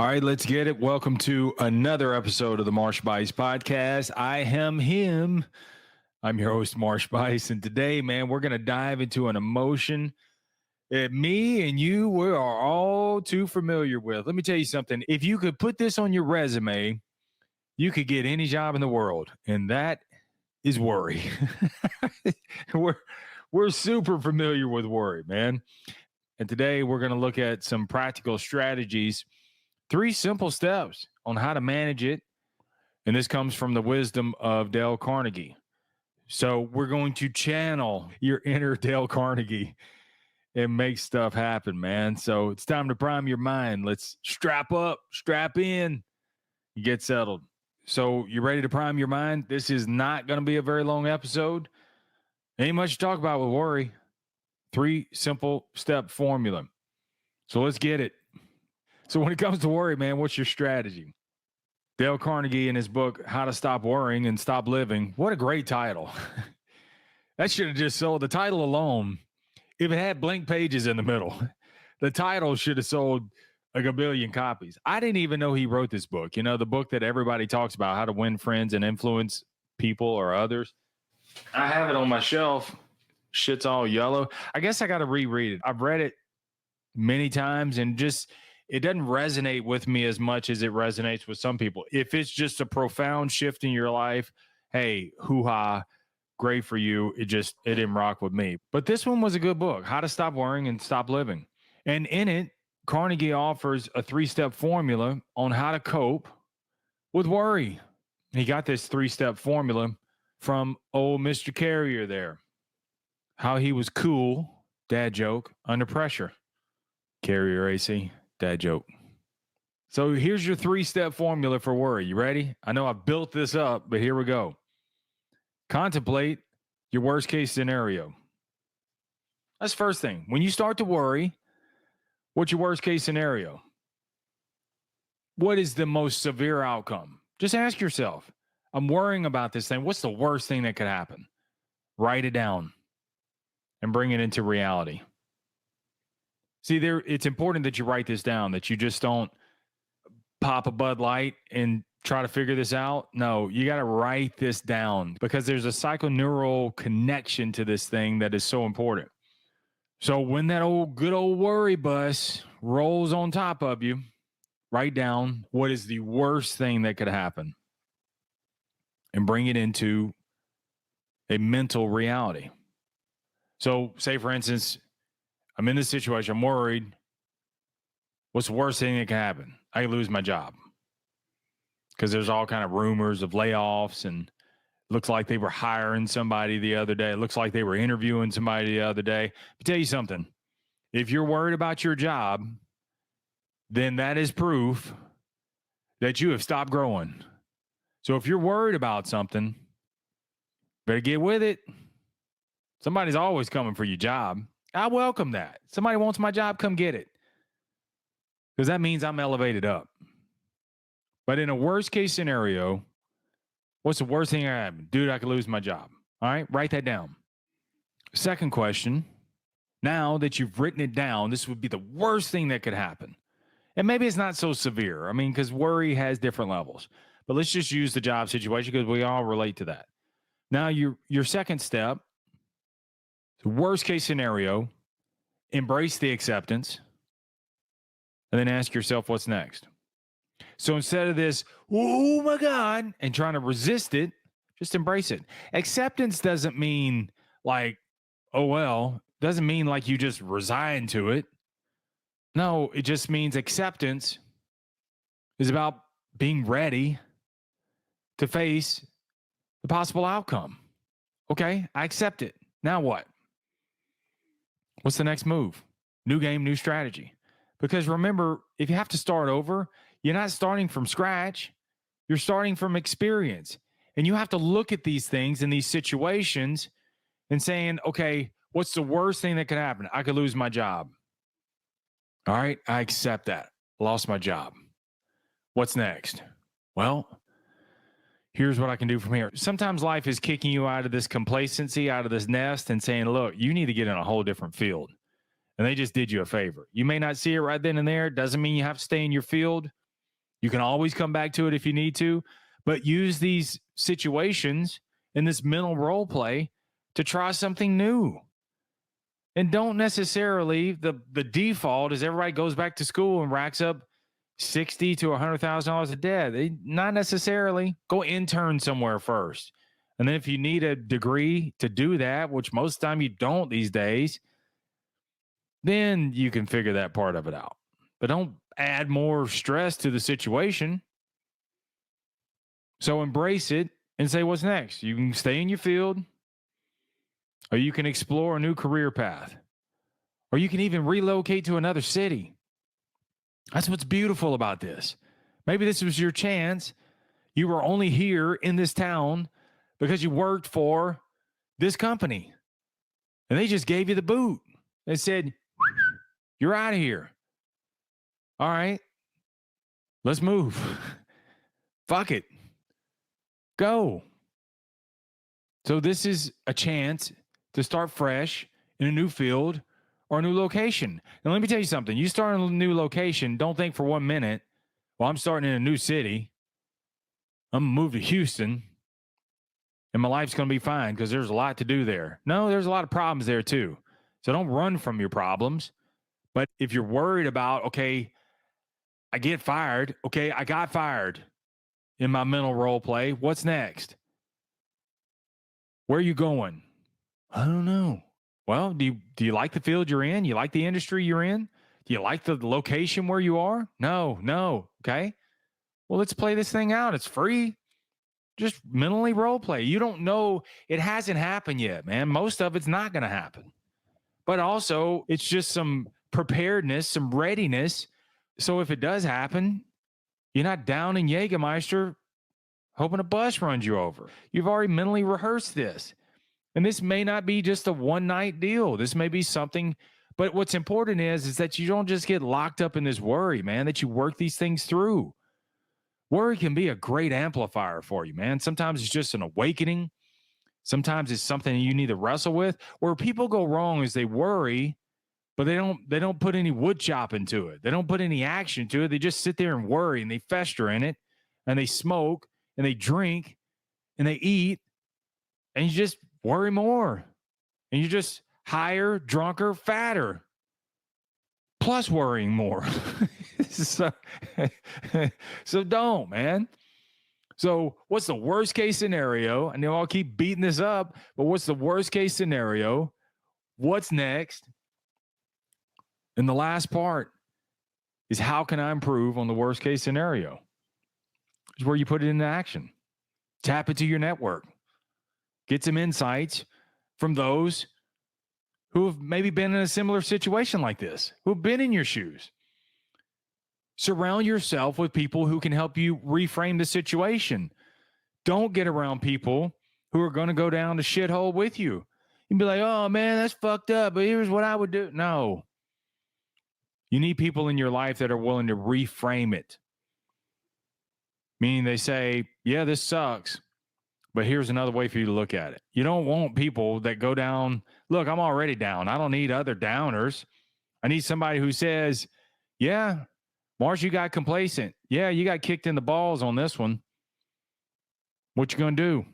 All right, let's get it. Welcome to another episode of the Marsh Buice Podcast. I am him. I'm your host, Marsh Buice. And today, man, we're going to dive into an emotion that me and you, we are all too familiar with. Let me tell you something. If you could put this on your resume, you could get any job in the world, and that is worry. We're super familiar with worry, man. And today we're going to look at some practical strategies, 3 simple steps on how to manage it. And this comes from the wisdom of Dale Carnegie. So we're going to channel your inner Dale Carnegie and make stuff happen, man. So it's time to prime your mind. Let's strap up, strap in, get settled. So you ready to prime your mind? This is not going to be a very long episode. Ain't much to talk about with worry. 3 simple step formula. So let's get it. So when it comes to worry, man, what's your strategy? Dale Carnegie in his book, How to Stop Worrying and Stop Living. What a great title. That should have just sold the title alone. If it had blank pages in the middle, the title should have sold like a billion copies. I didn't even know he wrote this book. You know, the book that everybody talks about, how to win friends and influence people or others. I have it on my shelf. Shit's all yellow. I guess I got to reread it. I've read it many times and just, it doesn't resonate with me as much as it resonates with some people. If it's just a profound shift in your life, hey, hoo-ha, great for you. It didn't rock with me. But this one was a good book, How to Stop Worrying and Stop Living. And in it, Carnegie offers a 3-step formula on how to cope with worry. He got this 3-step formula from old Mr. Carrier there. How he was cool, dad joke, under pressure. Carrier AC. Dad joke. So here's your 3-step formula for worry. You ready? I know I built this up, but here we go. Contemplate your worst case scenario. That's the first thing. When you start to worry, what's your worst case scenario? What is the most severe outcome? Just ask yourself, I'm worrying about this thing. What's the worst thing that could happen? Write it down and bring it into reality. See, it's important that you write this down, that you just don't pop a Bud Light and try to figure this out. No, you got to write this down because there's a psychoneural connection to this thing that is so important. So when that good old worry bus rolls on top of you, write down what is the worst thing that could happen and bring it into a mental reality. So say, for instance, I'm in this situation. I'm worried. What's the worst thing that can happen? I could lose my job because there's all kind of rumors of layoffs, and it looks like they were hiring somebody the other day. It looks like they were interviewing somebody the other day. But tell you something. If you're worried about your job, then that is proof that you have stopped growing. So if you're worried about something, better get with it. Somebody's always coming for your job. I welcome that. Somebody wants my job, come get it. Because that means I'm elevated up. But in a worst case scenario, what's the worst thing that can happen? Dude, I could lose my job. All right, write that down. Second question, now that you've written it down, this would be the worst thing that could happen. And maybe it's not so severe. I mean, because worry has different levels. But let's just use the job situation because we all relate to that. Now, your second step, the worst case scenario, embrace the acceptance, and then ask yourself what's next. So instead of this, oh my God, and trying to resist it, just embrace it. Acceptance doesn't mean like, oh, well, doesn't mean like you just resign to it. No, it just means acceptance is about being ready to face the possible outcome. Okay, I accept it. Now what? What's the next move? New game, new strategy. Because remember, if you have to start over, you're not starting from scratch. You're starting from experience. And you have to look at these things in these situations and saying, okay, what's the worst thing that could happen? I could lose my job. All right, I accept that. Lost my job. What's next? Well, here's what I can do from here. Sometimes life is kicking you out of this complacency, out of this nest, and saying, look, you need to get in a whole different field. And they just did you a favor. You may not see it right then and there. Doesn't mean you have to stay in your field. You can always come back to it if you need to, but use these situations in this mental role play to try something new. And don't necessarily, the default is everybody goes back to school and racks up $60,000 to $100,000 of debt. Not necessarily. Go intern somewhere first. And then if you need a degree to do that, which most of the time you don't these days, then you can figure that part of it out. But don't add more stress to the situation. So embrace it and say, what's next? You can stay in your field, or you can explore a new career path, or you can even relocate to another city. That's what's beautiful about this. Maybe this was your chance. You were only here in this town because you worked for this company, and they just gave you the boot. They said, you're out of here. All right, let's move. Fuck it. Go. So this is a chance to start fresh in a new field or a new location. Now, let me tell you something. You start in a new location, don't think for 1 minute, well, I'm starting in a new city. I'm going to move to Houston, and my life's going to be fine because there's a lot to do there. No, there's a lot of problems there too. So don't run from your problems. But if you're worried about, okay, I get fired. Okay, I got fired in my mental role play. What's next? Where are you going? I don't know. Well, do you like the field you're in? You like the industry you're in? Do you like the location where you are? No. Okay. Well, let's play this thing out. It's free. Just mentally role play. You don't know. It hasn't happened yet, man. Most of it's not going to happen. But also, it's just some preparedness, some readiness. So if it does happen, you're not down in Jägermeister hoping a bus runs you over. You've already mentally rehearsed this. And this may not be just a one-night deal. This may be something, but what's important is that you don't just get locked up in this worry, man, that you work these things through. Worry can be a great amplifier for you, man. Sometimes it's just an awakening. Sometimes it's something you need to wrestle with. Where people go wrong is they worry, but they don't put any wood chop into it. They don't put any action to it. They just sit there and worry, and they fester in it, and they smoke, and they drink, and they eat, and you just worry more. And you're just higher, drunker, fatter, plus worrying more. so don't, man. So what's the worst case scenario? I know I'll keep beating this up, but what's the worst case scenario? What's next? And the last part is, how can I improve on the worst case scenario? Is where you put it into action. Tap into your network. Get some insights from those who have maybe been in a similar situation like this, who have been in your shoes. Surround yourself with people who can help you reframe the situation. Don't get around people who are going to go down the shithole with you. You'd be like, oh, man, that's fucked up, but here's what I would do. No. You need people in your life that are willing to reframe it. Meaning they say, yeah, this sucks, but here's another way for you to look at it. You don't want people that go down, look, I'm already down. I don't need other downers. I need somebody who says, yeah, Marsh, you got complacent. Yeah, you got kicked in the balls on this one. What you going to do?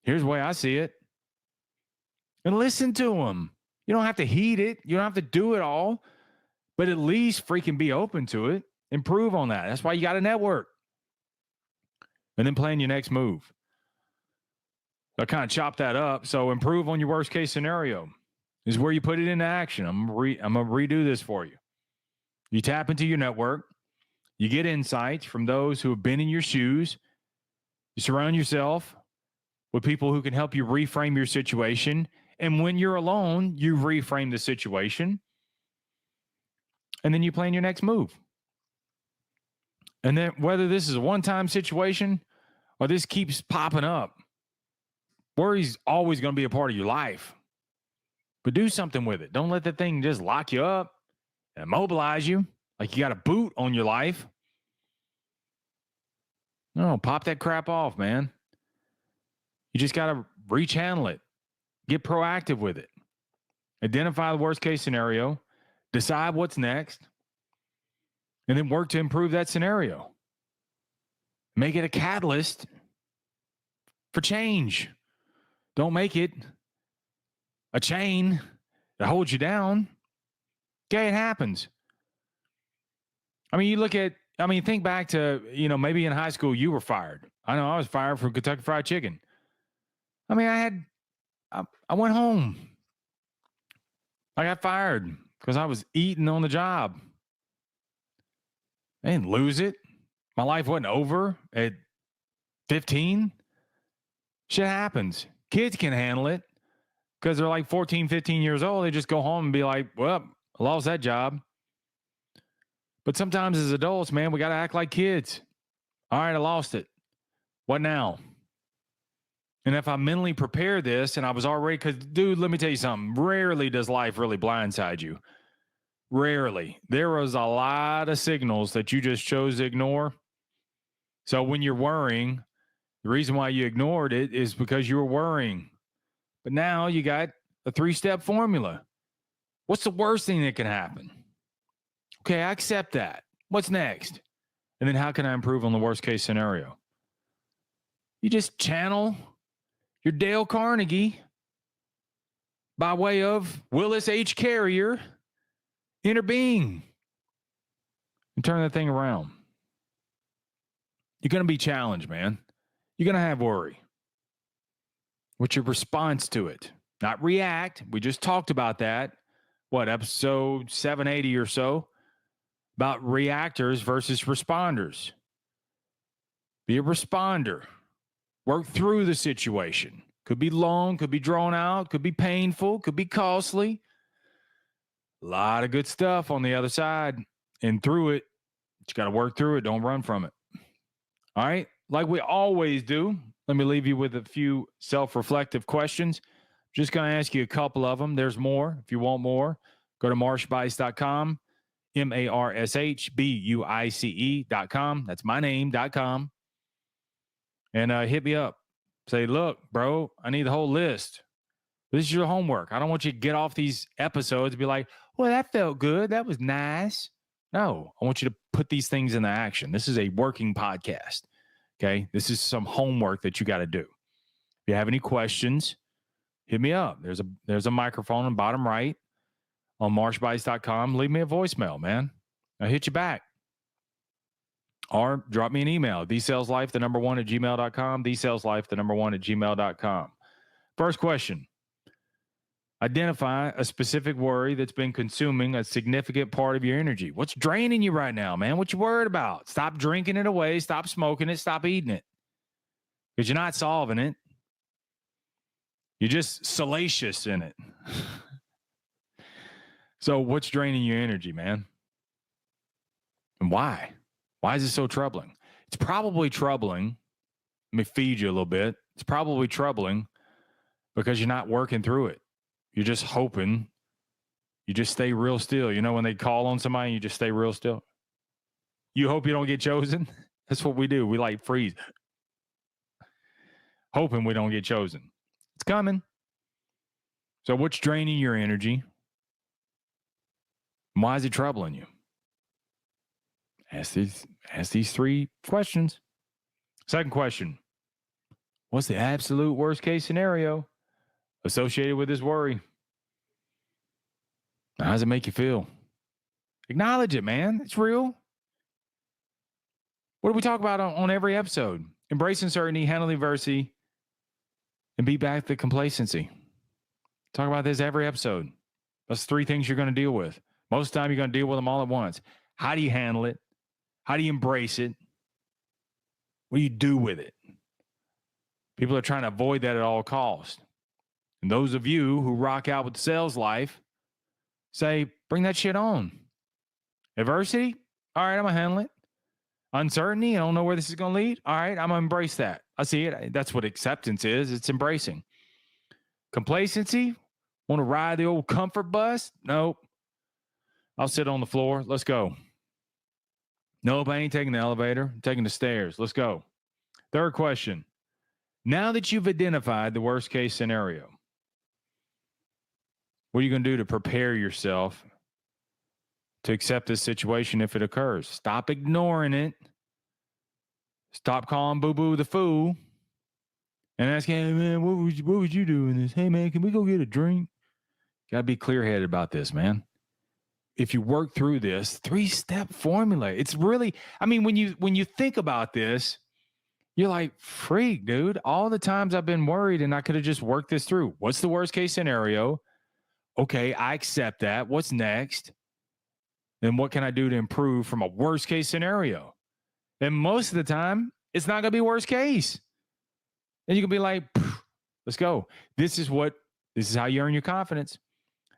Here's the way I see it. And listen to them. You don't have to heed it. You don't have to do it all, but at least freaking be open to it. Improve on that. That's why you got a network. And then plan your next move. I kind of chop that up. So improve on your worst case scenario is where you put it into action. I'm going to redo this for you. You tap into your network. You get insights from those who have been in your shoes. You surround yourself with people who can help you reframe your situation. And when you're alone, you reframe the situation. And then you plan your next move. And then whether this is a one-time situation or this keeps popping up, worry's always going to be a part of your life. But do something with it. Don't let that thing just lock you up and immobilize you like you got a boot on your life. No, pop that crap off, man. You just got to rechannel it. Get proactive with it. Identify the worst case scenario. Decide what's next. And then work to improve that scenario. Make it a catalyst for change. Don't make it a chain that holds you down. Okay, it happens. I mean, think back to, maybe in high school you were fired. I know I was fired from Kentucky Fried Chicken. I mean, I went home. I got fired because I was eating on the job. I didn't lose it. My life wasn't over at 15. Shit happens. Kids can handle it because they're like 14, 15 years old. They just go home and be like, well, I lost that job. But sometimes as adults, man, we got to act like kids. All right, I lost it. What now? And if I mentally prepare this and I was already, because, dude, let me tell you something. Rarely does life really blindside you. Rarely. There was a lot of signals that you just chose to ignore. So when you're worrying, the reason why you ignored it is because you were worrying. But now you got a 3-step formula. What's the worst thing that can happen? Okay, I accept that. What's next? And then how can I improve on the worst case scenario? You just channel your Dale Carnegie by way of Willis H. Carrier inner being and turn that thing around. You're going to be challenged, man. You're going to have worry. What's your response to it? Not react. We just talked about that. What, episode 780 or so? About reactors versus responders. Be a responder. Work through the situation. Could be long, could be drawn out, could be painful, could be costly. A lot of good stuff on the other side. And through it, you got to work through it. Don't run from it. All right? Like we always do, let me leave you with a few self-reflective questions. Just going to ask you a couple of them. There's more. If you want more, go to marshbuice.com, marshbuice.com. That's my name.com. And hit me up. Say, look, bro, I need the whole list. This is your homework. I don't want you to get off these episodes and be like, well, that felt good. That was nice. No, I want you to put these things into action. This is a working podcast. Okay. This is some homework that you got to do. If you have any questions, hit me up. There's a microphone in the bottom right on marshbuice.com. Leave me a voicemail, man. I'll hit you back. Or drop me an email, thesaleslife1@gmail.com, thesaleslife1@gmail.com. First question. Identify a specific worry that's been consuming a significant part of your energy. What's draining you right now, man? What you worried about? Stop drinking it away. Stop smoking it. Stop eating it. Because you're not solving it. You're just salacious in it. So what's draining your energy, man? And why? Why is it so troubling? It's probably troubling. Let me feed you a little bit. It's probably troubling because you're not working through it. You're just hoping. You just stay real still. You know, when they call on somebody, you just stay real still. You hope you don't get chosen. That's what we do. We like freeze. Hoping we don't get chosen. It's coming. So what's draining your energy? Why is it troubling you? Ask these 3 questions. Second question. What's the absolute worst case scenario associated with this worry? How does it make you feel? Acknowledge it, man. It's real. What do we talk about on every episode? Embrace uncertainty, handle adversity, and beat back the complacency. Talk about this every episode. That's 3 things you're going to deal with. Most of the time, you're going to deal with them all at once. How do you handle it? How do you embrace it? What do you do with it? People are trying to avoid that at all costs. And those of you who rock out with the sales life say, bring that shit on. Adversity? All right, I'm going to handle it. Uncertainty? I don't know where this is going to lead. All right, I'm going to embrace that. I see it. That's what acceptance is. It's embracing. Complacency? Want to ride the old comfort bus? Nope. I'll sit on the floor. Let's go. Nope, I ain't taking the elevator. I'm taking the stairs. Let's go. Third question. Now that you've identified the worst case scenario, what are you going to do to prepare yourself to accept this situation if it occurs? Stop ignoring it. Stop calling boo-boo the fool and ask, hey, man, what would you do in this? Hey, man, can we go get a drink? Got to be clear-headed about this, man. If you work through this 3-step formula, it's really, I mean, when you think about this, you're like, freak, dude. All the times I've been worried and I could have just worked this through. What's the worst case scenario? Okay, I accept that. What's next? Then what can I do to improve from a worst case scenario? And most of the time, it's not going to be worst case. And you can be like, let's go. This is how you earn your confidence.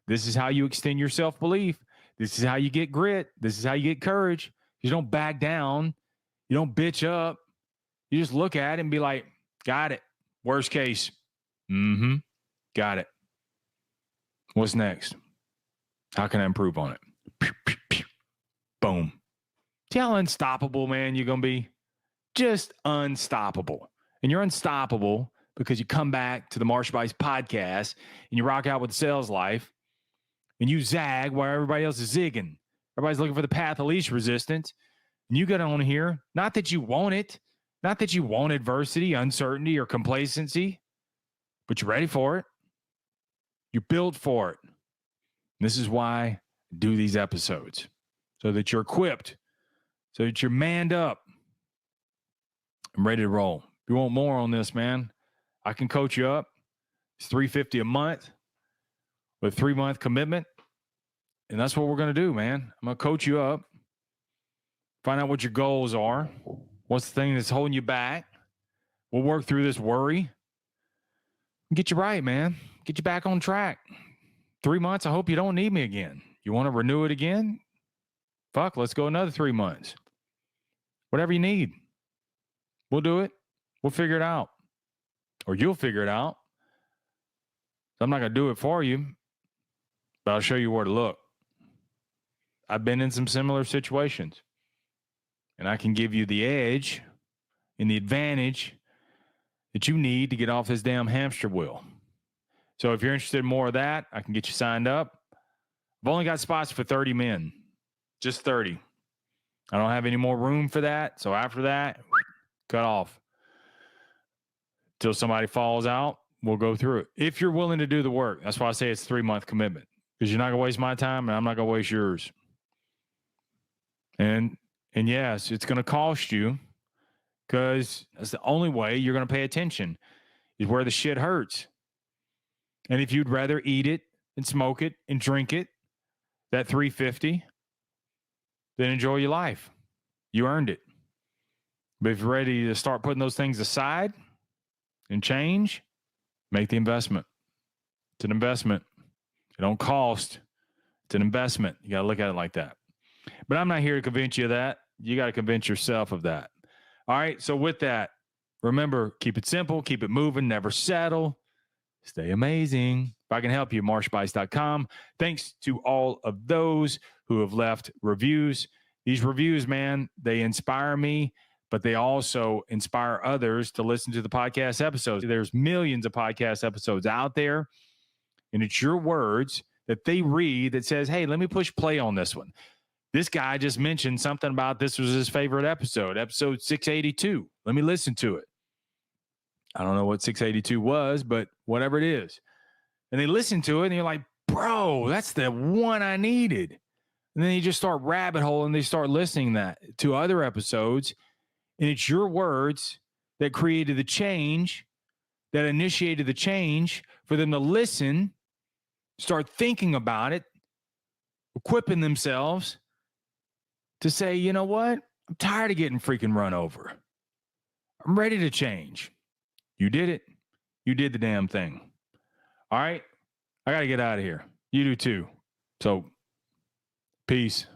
This is how you extend your self-belief. This is how you get grit. This is how you get courage. You don't back down. You don't bitch up. You just look at it and be like, got it. Worst case. Got it. What's next? How can I improve on it? Pew, pew, pew. Boom. See how unstoppable, man, you're going to be? Just unstoppable. And you're unstoppable because you come back to the Marsh Buice Podcast and you rock out with the sales life and you zag while everybody else is zigging. Everybody's looking for the path of least resistance. And you get on here, not that you want it, not that you want adversity, uncertainty, or complacency, but you're ready for it. You're built for it. And this is why I do these episodes, so that you're equipped, so that you're manned up. I'm ready to roll. If you want more on this, man, I can coach you up. It's $350 a month with a 3-month commitment. And that's what we're going to do, man. I'm going to coach you up, find out what your goals are, what's the thing that's holding you back. We'll work through this worry and get you right, man. Get you back on track. 3 months, I hope you don't need me again. You want to renew it again? Fuck, let's go another 3 months. Whatever you need. We'll do it. We'll figure it out. Or you'll figure it out. I'm not going to do it for you, but I'll show you where to look. I've been in some similar situations, and I can give you the edge and the advantage that you need to get off this damn hamster wheel. So if you're interested in more of that, I can get you signed up. I've only got spots for 30 men, just 30. I don't have any more room for that. So after that, cut off. Till somebody falls out, we'll go through it. If you're willing to do the work, that's why I say it's a 3-month commitment, because you're not going to waste my time and I'm not going to waste yours. And yes, it's going to cost you, because that's the only way you're going to pay attention, is where the shit hurts. And if you'd rather eat it and smoke it and drink it, that $350, then enjoy your life. You earned it. But if you're ready to start putting those things aside and change, make the investment. It's an investment. It don't cost. It's an investment. You got to look at it like that. But I'm not here to convince you of that. You got to convince yourself of that. All right. So with that, remember, keep it simple, keep it moving, never settle. Stay amazing. If I can help you, marshbuice.com. Thanks to all of those who have left reviews. These reviews, man, they inspire me, but they also inspire others to listen to the podcast episodes. There's millions of podcast episodes out there, and it's your words that they read that says, hey, let me push play on this one. This guy just mentioned something about this was his favorite episode 682. Let me listen to it. I don't know what 682 was, but whatever it is. And they listen to it, and you're like, bro, that's the one I needed. And then you just start rabbit hole, and they start listening to other episodes. And it's your words that created the change, that initiated the change for them to listen, start thinking about it, equipping themselves to say, you know what? I'm tired of getting freaking run over. I'm ready to change. You did it. You did the damn thing. All right. I got to get out of here. You do too. So, peace.